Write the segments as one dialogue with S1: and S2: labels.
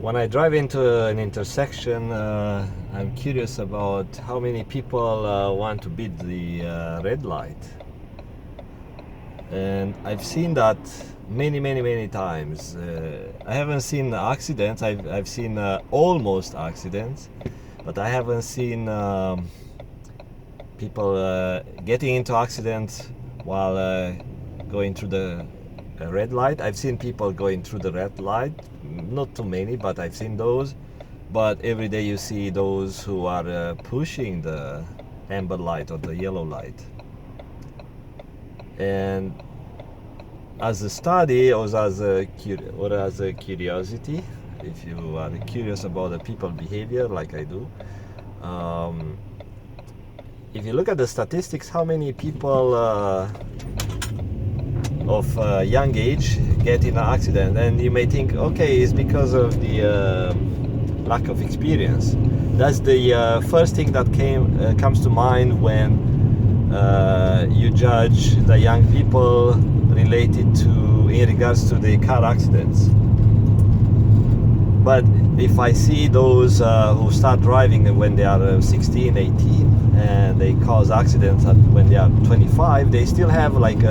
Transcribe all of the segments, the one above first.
S1: when I drive into an intersection, I'm curious about how many people want to beat the red light. And I've seen that many times. I haven't seen accidents. I've seen almost accidents, but I haven't seen people getting into accidents while going through the red light. I've seen people going through the red light, not too many, but I've seen those. But every day you see those who are pushing the amber light or the yellow light. And as a study or as a curiosity, if you are curious about the people behavior like I do, if you look at the statistics, how many people of young age get in an accident, and you may think, okay, it's because of the lack of experience. That's the first thing that comes to mind when you judge the young people related to in regards to the car accidents. But if I see those who start driving when they are 16, 18 and they cause accidents when they are 25, they still have like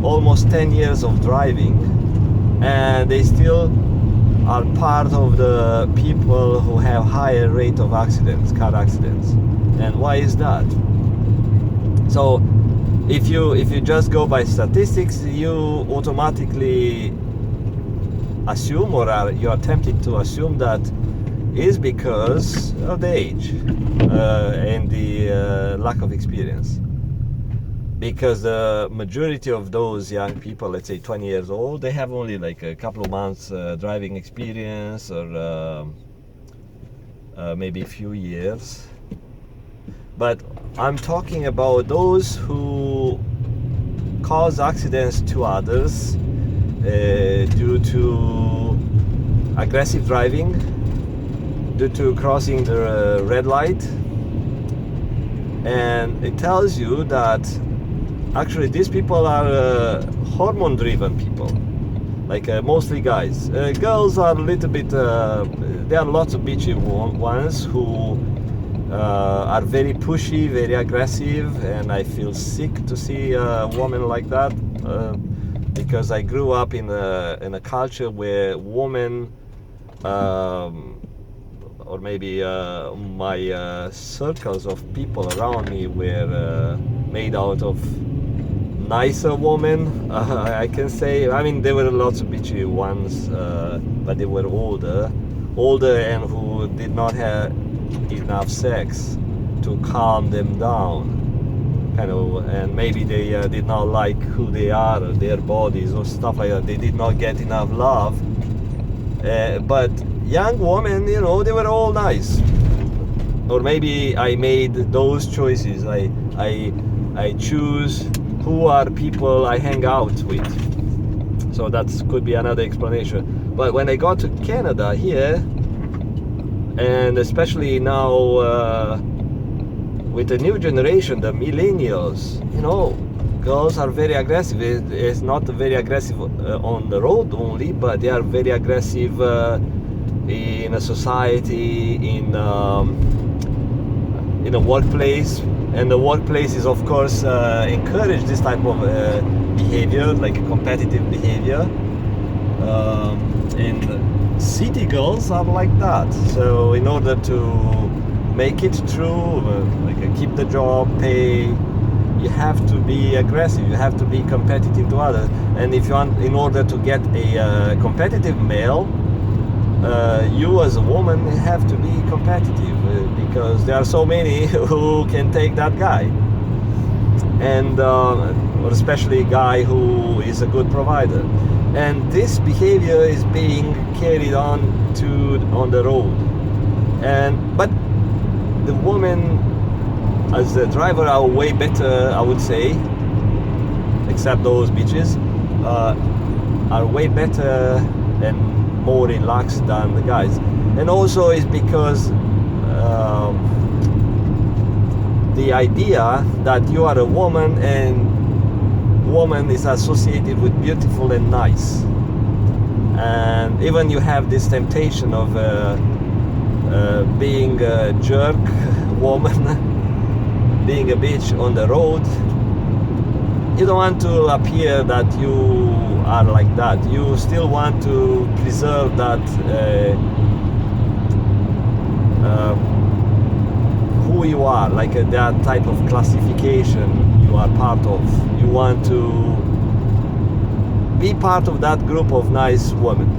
S1: almost 10 years of driving, and they still are part of the people who have higher rate of accidents, car accidents. And why is that? So if you just go by statistics, you automatically assume, or you are tempted to assume, that is because of the age and the lack of experience. Because the majority of those young people, let's say 20 years old, they have only like a couple of months driving experience, or maybe a few years. But I'm talking about those who cause accidents to others due to aggressive driving, due to crossing the red light. And it tells you that actually these people are hormone driven people, like mostly guys. Girls are a little bit, there are lots of bitchy ones who are very pushy, very aggressive, and I feel sick to see a woman like that, because I grew up in a culture where women, or maybe my circles of people around me were made out of nicer women, I can say. I mean, there were lots of bitchy ones, but they were older, and who did not have enough sex to calm them down, kind of, and maybe they did not like who they are, or their bodies, or stuff like that. They did not get enough love. But young women, you know, they were all nice. Or maybe I made those choices. I choose who are people I hang out with. So that could be another explanation. But when I got to Canada here, and especially now with the new generation, the millennials, you know, girls are very aggressive. It's not very aggressive on the road only, but they are very aggressive in a society, in a workplace. And the workplace is, of course, encourage this type of behavior, like a competitive behavior. And city girls are like that. So in order to make it through, like keep the job, pay, you have to be aggressive. You have to be competitive to others. And if you want, in order to get a competitive male, you as a woman have to be competitive, because there are so many who can take that guy, and or especially a guy who is a good provider. And this behavior is being carried on the road. But the women as a driver are way better, I would say, except those bitches, are way better and more relaxed than the guys. And also is because the idea that you are a woman, and woman is associated with beautiful and nice, and even you have this temptation of being a jerk woman, being a bitch on the road. You don't want to appear that you are like that. You still want to preserve that who you are, like that type of classification you are part of. You want to be part of that group of nice women,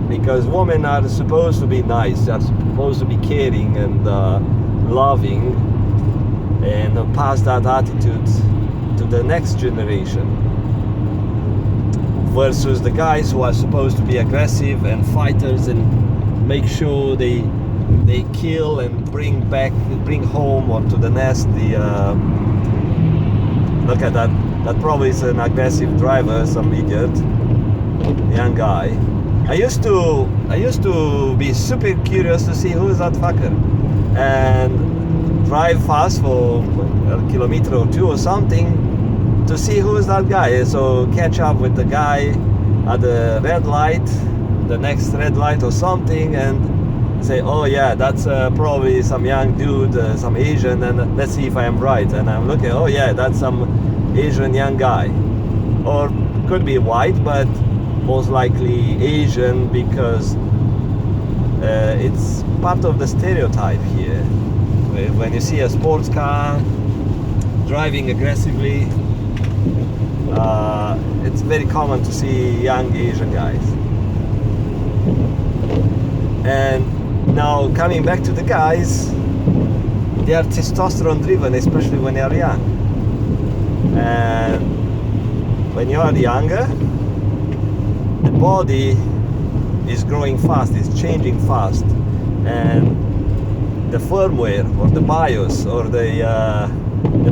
S1: because women are supposed to be nice, they are supposed to be caring and loving, and pass that attitude to the next generation, versus the guys who are supposed to be aggressive and fighters and make sure they kill and bring home or to the nest the look at that probably is an aggressive driver, some idiot, young guy. I used to be super curious to see who is that fucker and drive fast for a kilometer or two or something to see who is that guy. So catch up with the guy at the red light, the next red light or something, and say, oh yeah, that's probably some young dude, some Asian, and let's see if I am right. And I'm looking, oh yeah, that's some Asian young guy, or could be white, but most likely Asian, because it's part of the stereotype here. When you see a sports car driving aggressively, it's very common to see young Asian guys. And now coming back to the guys, they are testosterone driven, especially when they are young. And when you are younger, the body is growing fast, it's changing fast, and the firmware or the BIOS or the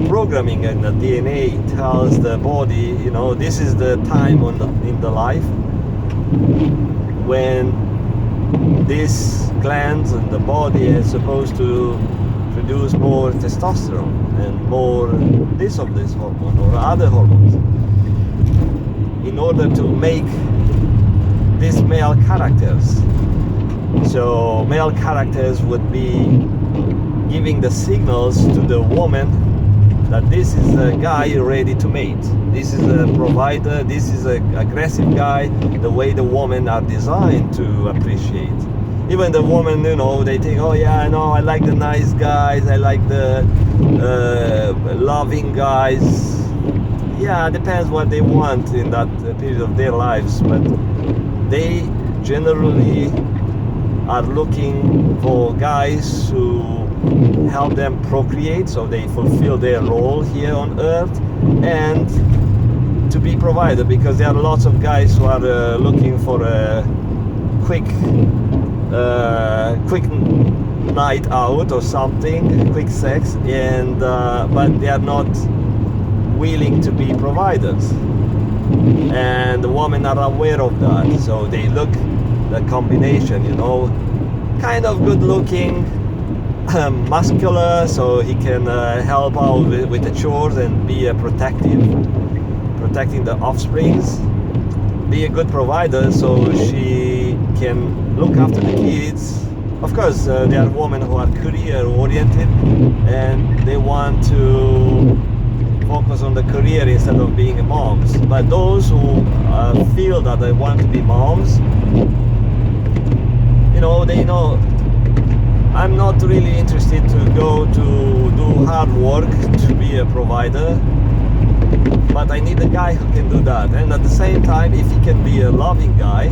S1: programming in the DNA tells the body, you know, this is the time in the life when these glands in the body is supposed to produce more testosterone and more this hormone or other hormones in order to make these male characters. So male characters would be giving the signals to the woman that this is a guy ready to mate, this is a provider, this is an aggressive guy, the way the women are designed to appreciate. Even the woman, you know, they think, oh yeah, I know, I like the nice guys, I like the loving guys. Yeah, depends what they want in that period of their lives, but they generally are looking for guys who help them procreate, so they fulfill their role here on earth, and to be provider, because there are lots of guys who are looking for a quick night out or something, quick sex, and but they are not willing to be providers, and the women are aware of that, so they look the combination, you know, kind of good looking, muscular, so he can help out with the chores and be protecting the offsprings, be a good provider, so she can look after the kids. Of course, there are women who are career oriented and they want to focus on the career instead of being moms, but those who feel that they want to be moms, you know, they know I'm not really interested to go to do hard work to be a provider, but I need a guy who can do that. And at the same time, if he can be a loving guy,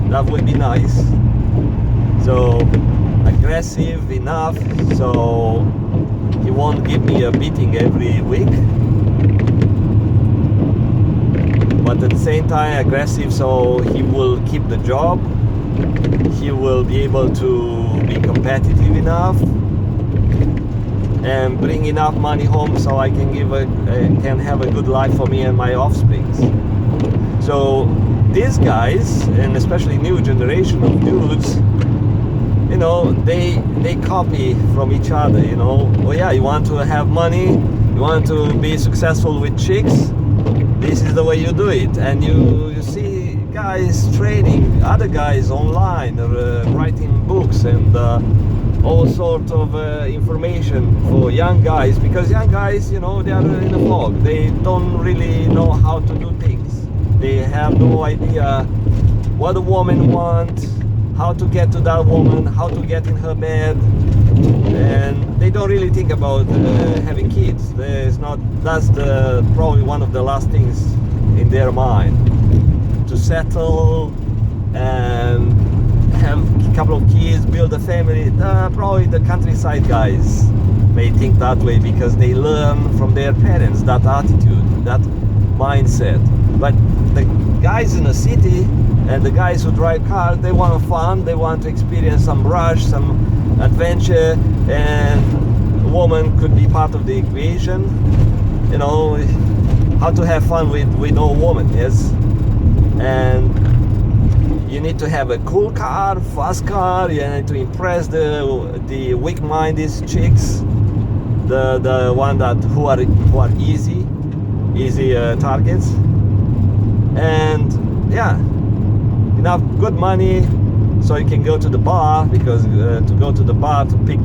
S1: that would be nice. So aggressive enough so he won't give me a beating every week, but at the same time aggressive so he will keep the job, he will be able to be competitive enough and bring enough money home so I can can have a good life for me and my offsprings. So these guys, and especially new generation of dudes, you know, they copy from each other, you know. Oh yeah, you want to have money, you want to be successful with chicks, this is the way you do it. And you see guys training other guys online, writing books and all sorts of information for young guys, because young guys, you know, they are in a fog. They don't really know how to do things. They have no idea what a woman wants, how to get to that woman, how to get in her bed, and they don't really think about having kids. That's probably one of the last things in their mind, to settle and have a couple of kids, build a family. Probably the countryside guys may think that way because they learn from their parents that attitude, that mindset. But the guys in the city and the guys who drive cars, they want fun, they want to experience some rush, some adventure, and a woman could be part of the equation. You know, how to have fun with no woman, yes? And you need to have a cool car, fast car, you need to impress the weak-minded chicks, the one who are easy targets. And yeah, enough good money so you can go to the bar, because to go to the bar to pick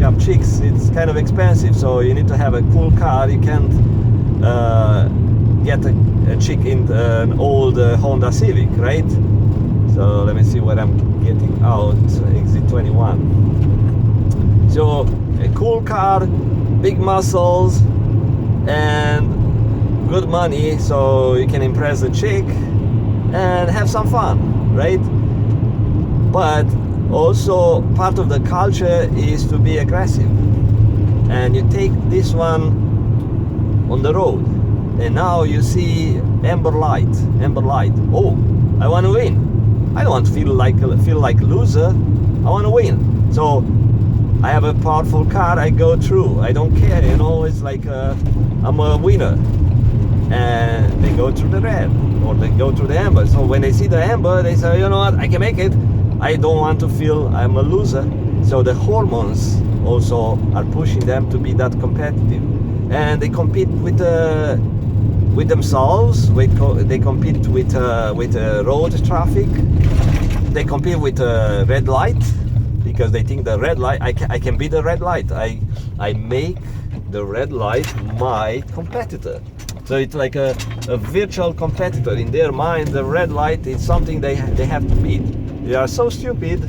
S1: up chicks, it's kind of expensive. So you need to have a cool car. You can't get a chick in an old Honda Civic, right? So let me see what I'm getting out. Exit 21. So a cool car, big muscles, and good money, so you can impress the chick and have some fun, right? But also part of the culture is to be aggressive, and you take this one on the road, and now you see amber light. Oh, I want to win. I don't want to feel like a loser. I want to win. So I have a powerful car. I go through. I don't care. You know, it's like I'm a winner. And they go through the red, or they go through the amber. So when they see the amber, they say, you know what, I can make it. I don't want to feel I'm a loser. So the hormones also are pushing them to be that competitive, and they compete with themselves. They compete with road traffic. They compete with red light, because they think the red light, I can be the red light. I make the red light my competitor. So it's like a virtual competitor. In their mind, the red light is something they have to beat. They are so stupid.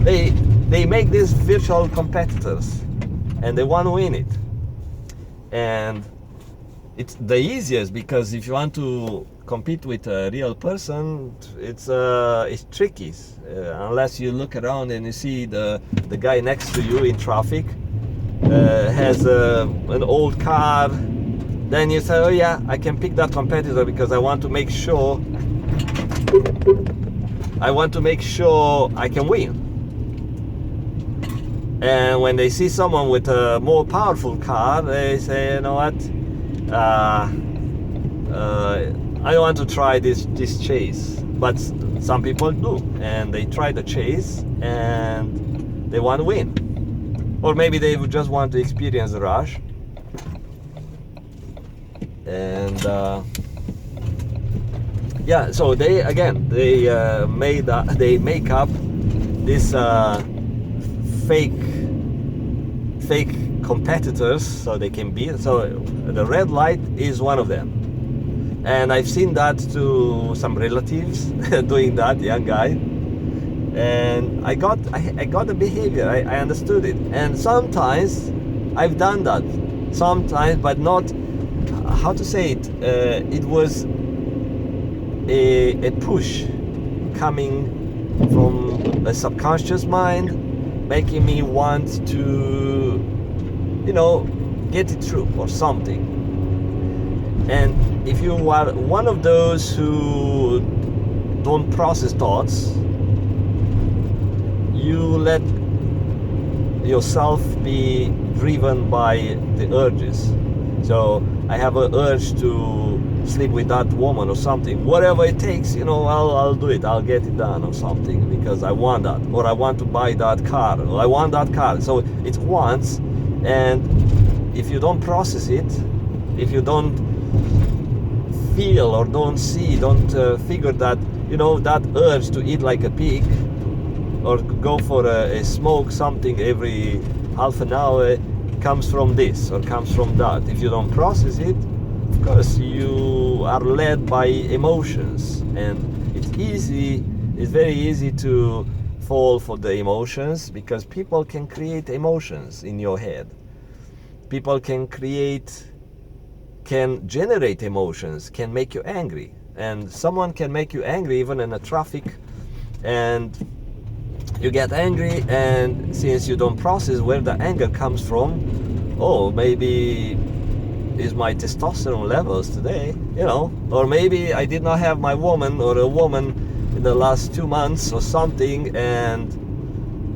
S1: they make these virtual competitors, and they want to win it. And it's the easiest, because if you want to compete with a real person, it's tricky. Unless you look around and you see the guy next to you in traffic has an old car. Then you say, oh yeah, I can pick that competitor because I want to make sure I can win. And when they see someone with a more powerful car, they say, you know what, I want to try this chase. But some people do, and they try the chase and they want to win. Or maybe they would just want to experience the rush. And yeah, so they make up this fake competitors, so they can be. So the red light is one of them, and I've seen that to some relatives doing that, young guy, and I got the behavior. I understood it, and sometimes I've done that, sometimes, but not. How to say it? It was a push coming from a subconscious mind, making me want to, you know, get it through or something. And if you are one of those who don't process thoughts, you let yourself be driven by the urges. So I have an urge to sleep with that woman or something. Whatever it takes, you know, I'll do it. I'll get it done or something, because I want that, or I want to buy that car, or I want that car. So it's wants, and if you don't process it, if you don't feel or don't see, don't figure that, that urge to eat like a pig or go for a smoke something every half an hour comes from this or comes from that. If you don't process it, of course you are led by emotions, and it's very easy to fall for the emotions, because people can create emotions in your head. People can generate emotions, can make you angry, and someone can make you angry even in a traffic, and you get angry, and since you don't process where the anger comes from, maybe is my testosterone levels today, or maybe I did not have my woman or a woman in the last 2 months or something, and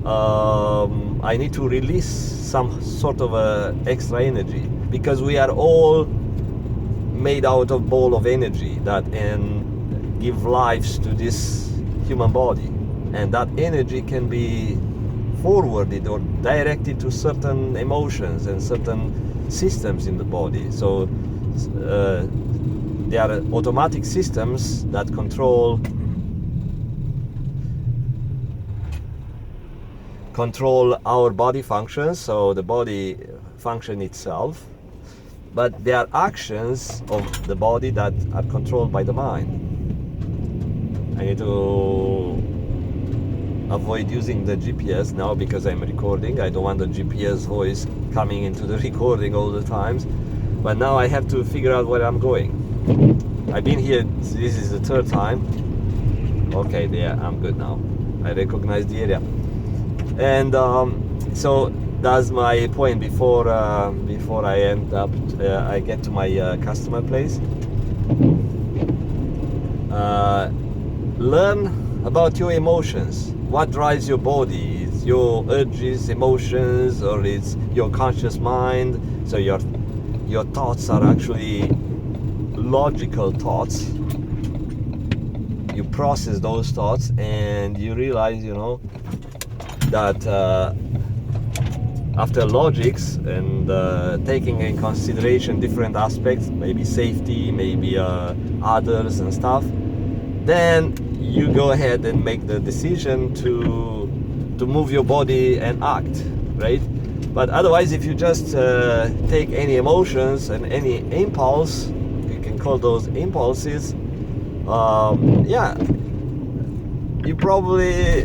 S1: I need to release some sort of extra energy, because we are all made out of ball of energy that give lives to this human body, and that energy can be forwarded or directed to certain emotions and certain systems in the body. So there are automatic systems that control our body functions, so the body function itself, but there are actions of the body that are controlled by the mind. I need to avoid using the GPS now because I'm recording. I don't want the GPS voice coming into the recording all the times, but now I have to figure out where I'm going. I've been here, this is the third time. Okay, there, I'm good now. I recognize the area. And so that's my point before I end up, I get to my customer place. Learn about your emotions. What drives your body? It's your urges, emotions, or it's your conscious mind. So your thoughts are actually logical thoughts. You process those thoughts and you realize, that after logics and taking in consideration different aspects, maybe safety, maybe others and stuff, then you go ahead and make the decision to move your body and act, right? But otherwise, if you just take any emotions and any impulse, you can call those impulses, you probably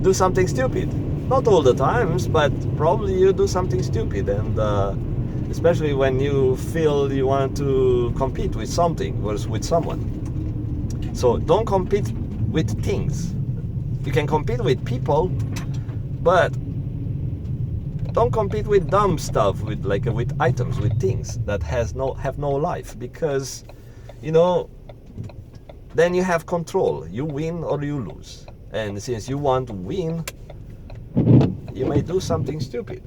S1: do something stupid. Not all the times, but probably you do something stupid, and especially when you feel you want to compete with something or with someone. So don't compete with things. You can compete with people, but don't compete with dumb stuff, with items, with things that have no life, because then you have control. You win or you lose. And since you want to win, you may do something stupid.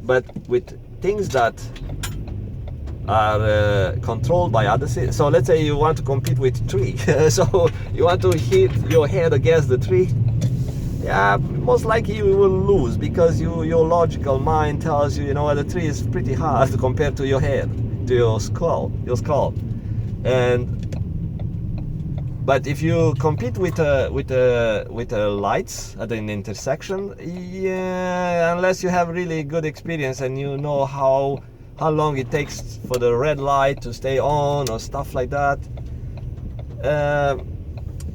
S1: But with things that are controlled by others, so let's say you want to compete with a tree, so you want to hit your head against the tree, most likely you will lose, because your logical mind tells you, the tree is pretty hard compared to your head, to your skull. But if you compete with lights at an intersection, unless you have really good experience and you know how long it takes for the red light to stay on or stuff like that,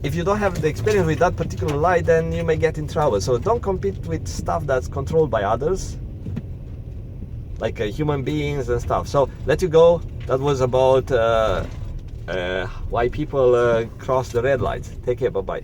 S1: if you don't have the experience with that particular light, then you may get in trouble. So don't compete with stuff that's controlled by others, like human beings and stuff. So let you go. That was about why people cross the red lights. Take care, bye-bye.